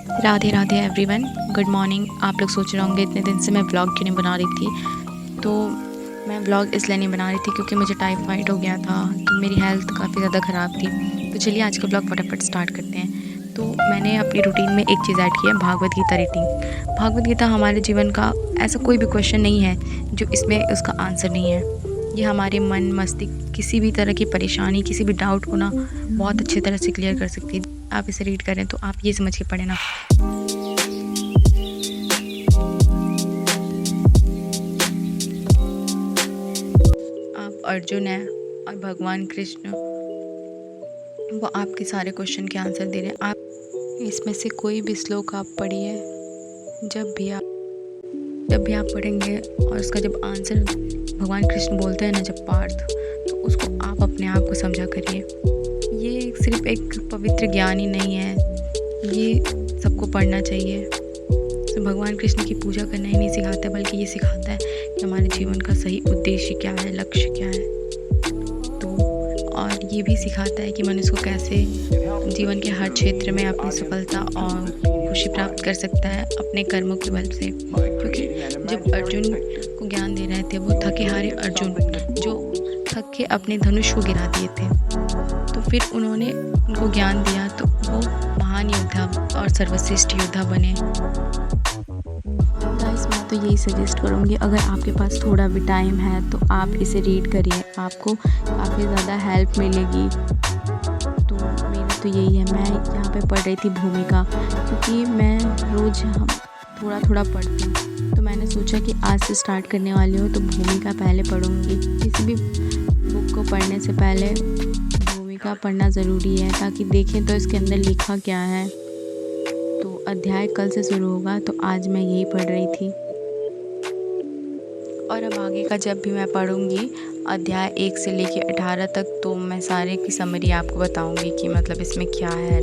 Radhe Radhe everyone, good morning. आप लोग सोच रहे होंगे इतने दिन से मैं व्लॉग क्यों नहीं बना रही थी। तो मैं व्लॉग इसलिए नहीं बना रही थी क्योंकि मुझे टाइफाइड हो गया था, तो मेरी हेल्थ काफ़ी ज़्यादा ख़राब थी। तो चलिए आज का व्लॉग फटाफट स्टार्ट करते हैं। तो मैंने अपनी रूटीन में एक चीज़ ऐड की है, भागवत गीता रीडिंग। भागवत गीता हमारे जीवन का ऐसा कोई भी क्वेश्चन नहीं है जो इसमें उसका आंसर नहीं है। ये हमारे मन मस्तिष्क किसी भी तरह की परेशानी, किसी भी डाउट को ना बहुत अच्छी तरह से क्लियर कर सकती है। आप इसे रीड करें तो आप ये समझ के पढ़ें ना। आप अर्जुन हैं और भगवान कृष्ण वो आपके सारे क्वेश्चन के आंसर दे रहे हैं। आप इसमें से कोई भी श्लोक आप पढ़िए, जब भी आप पढ़ेंगे और उसका जब आंसर भगवान कृष्ण बोलते हैं ना जब पार्थ, तो उसको आप अपने आप को समझा करिए। ये सिर्फ एक पवित्र ज्ञान ही नहीं है, ये सबको पढ़ना चाहिए। तो भगवान कृष्ण की पूजा करना ही नहीं सिखाता है, बल्कि ये सिखाता है कि हमारे जीवन का सही उद्देश्य क्या है, लक्ष्य क्या है। तो और ये भी सिखाता है कि मनुष्य को कैसे जीवन के हर क्षेत्र में अपनी सफलता और खुशी प्राप्त कर सकता है अपने कर्मों के बल से। क्योंकि जब अर्जुन को ज्ञान दे रहे थे, वो थके हारे अर्जुन जो थक के अपने धनुष को गिरा दिए थे, तो फिर उन्होंने उनको ज्ञान दिया तो वो महान योद्धा और सर्वश्रेष्ठ योद्धा बने। गाइस मैं तो यही सजेस्ट करूँगी, अगर आपके पास थोड़ा भी टाइम है तो आप इसे रीड करिए, आपको काफ़ी ज़्यादा हेल्प मिलेगी। तो मेरा तो यही है, मैं यहाँ पे पढ़ रही थी भूमिका, क्योंकि मैं रोज़ थोड़ा थोड़ा पढ़ती हूँ। तो मैंने सोचा कि आज से स्टार्ट करने वाली हूँ तो भूमिका पहले पढ़ूँगी। किसी भी बुक को पढ़ने से पहले भूमिका पढ़ना ज़रूरी है, ताकि देखें तो इसके अंदर लिखा क्या है। तो अध्याय कल से शुरू होगा, तो आज मैं यही पढ़ रही थी। और अब आगे का जब भी मैं पढ़ूंगी अध्याय 1 से लेके 18 तक, तो मैं सारे की समरी आपको बताऊंगी कि मतलब इसमें क्या है।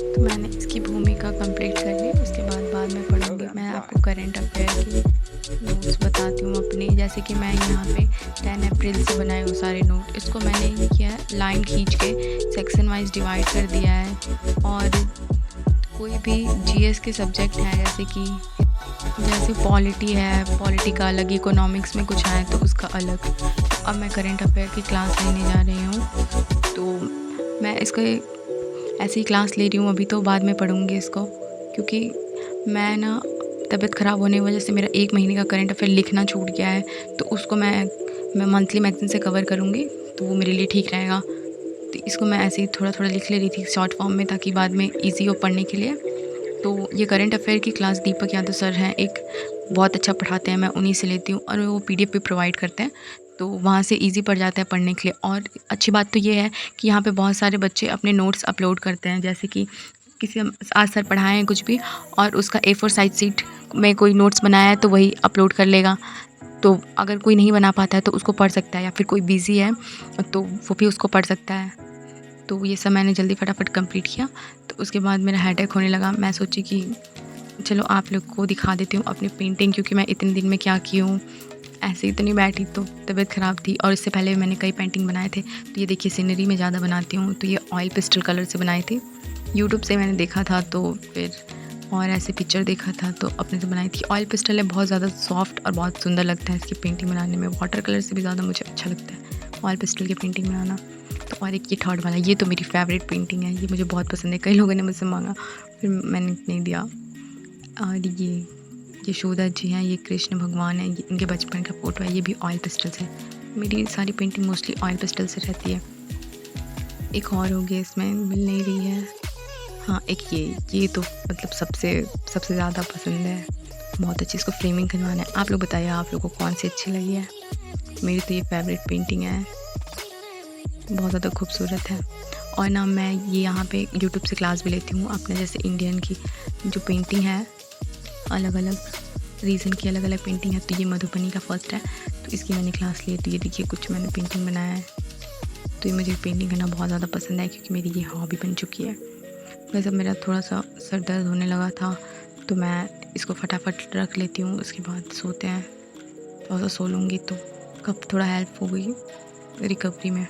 तो मैंने इसकी भूमिका कंप्लीट कर ली, उसके बाद में पढ़ूंगी। मैं आपको करंट अफेयर की नोट्स बताती हूँ अपने, जैसे कि मैं यहाँ पे 10 अप्रैल से बनाए हुए सारे नोट। इसको मैंने ये किया है, लाइन खींच के सेक्शन वाइज डिवाइड कर दिया है। और कोई भी जीएस के सब्जेक्ट है, जैसे पॉलिटी है, पॉलिटी का अलग, इकोनॉमिक्स में कुछ आए तो उसका अलग। तो अब मैं करंट अफेयर की क्लास लेने जा रही हूँ, तो मैं इसको ऐसी क्लास ले रही हूँ अभी, तो बाद में पढ़ूँगी इसको। क्योंकि मैं ना तबीयत ख़राब होने की वजह से मेरा 1 महीने का करंट अफेयर लिखना छूट गया है, तो उसको मैं मंथली मैगज़ीन से कवर करूँगी, तो वो मेरे लिए ठीक रहेगा। तो इसको मैं ऐसे ही थोड़ा थोड़ा लिख ले रही थी शॉर्ट फॉर्म में, ताकि बाद में ईजी हो पढ़ने के लिए। तो ये करंट अफेयर की क्लास दीपक यादव सर हैं, एक बहुत अच्छा पढ़ाते हैं, मैं उन्हीं से लेती हूँ। और वो पीडीएफ भी प्रोवाइड करते हैं, तो वहाँ से इजी पड़ जाता है पढ़ने के लिए। और अच्छी बात तो ये है कि यहाँ पे बहुत सारे बच्चे अपने नोट्स अपलोड करते हैं, जैसे कि किसी आज सर पढ़ाए हैं कुछ भी और उसका A4 साइज शीट में कोई नोट्स बनाया है तो वही अपलोड कर लेगा। तो अगर कोई नहीं बना पाता है तो उसको पढ़ सकता है, या फिर कोई बिज़ी है तो वो भी उसको पढ़ सकता है। तो ये सब मैंने जल्दी फटाफट कंप्लीट किया। तो उसके बाद मेरा हेडेक होने लगा, मैं सोची कि चलो आप लोग को दिखा देती हूँ अपनी पेंटिंग, क्योंकि मैं इतने दिन में क्या की हूँ। ऐसे ही तो नहीं बैठी, तो तबीयत ख़राब थी और इससे पहले मैंने कई पेंटिंग बनाए थे। तो ये देखिए सीनरी में ज़्यादा बनाती हूँ, तो ये ऑयल पेस्टल कलर से बनाई थी। यूट्यूब से मैंने देखा था, तो फिर और ऐसे पिक्चर देखा था तो अपने से बनाई थी। ऑयल पेस्टल है, बहुत ज़्यादा सॉफ्ट और बहुत सुंदर लगता है इसकी पेंटिंग बनाने में। वाटर कलर से भी ज़्यादा मुझे अच्छा लगता है ऑयल पेस्टल की पेंटिंग बनाना। तो और एक ये थर्ड वाला, ये तो मेरी फेवरेट पेंटिंग है, ये मुझे बहुत पसंद है। कई लोगों ने मुझसे मांगा, फिर मैंने नहीं दिया। और ये यशोदा जी हैं, ये कृष्ण भगवान हैं, ये इनके बचपन का फ़ोटो है, ये भी ऑयल पेस्टल से। मेरी सारी पेंटिंग मोस्टली ऑयल पेस्टल से रहती है। एक और हो गया, इसमें मिल नहीं रही है। हाँ, एक ये तो मतलब सबसे ज़्यादा पसंद है, बहुत अच्छी। इसको फ्रेमिंग करवाना है। आप लोग बताइए आप लोगों को कौन सी अच्छी लगी है। मेरी तो ये फेवरेट पेंटिंग है, बहुत ज़्यादा खूबसूरत है। और ना मैं ये यहाँ पे यूट्यूब से क्लास भी लेती हूँ अपने, जैसे इंडियन की जो पेंटिंग है, अलग अलग रीजन की अलग अलग पेंटिंग है। तो ये मधुबनी का फर्स्ट है, तो इसकी मैंने क्लास ली। तो ये देखिए कुछ मैंने पेंटिंग बनाया है। तो ये मुझे पेंटिंग करना बहुत ज़्यादा पसंद है, क्योंकि मेरी ये हॉबी बन चुकी है। वैसे मेरा थोड़ा सा सर दर्द होने लगा था, तो मैं इसको फटाफट रख लेती हूँ, उसके बाद सोते हैं। थोड़ा सा सो लूँगी तो कब थोड़ा हेल्प हो गई रिकवरी में।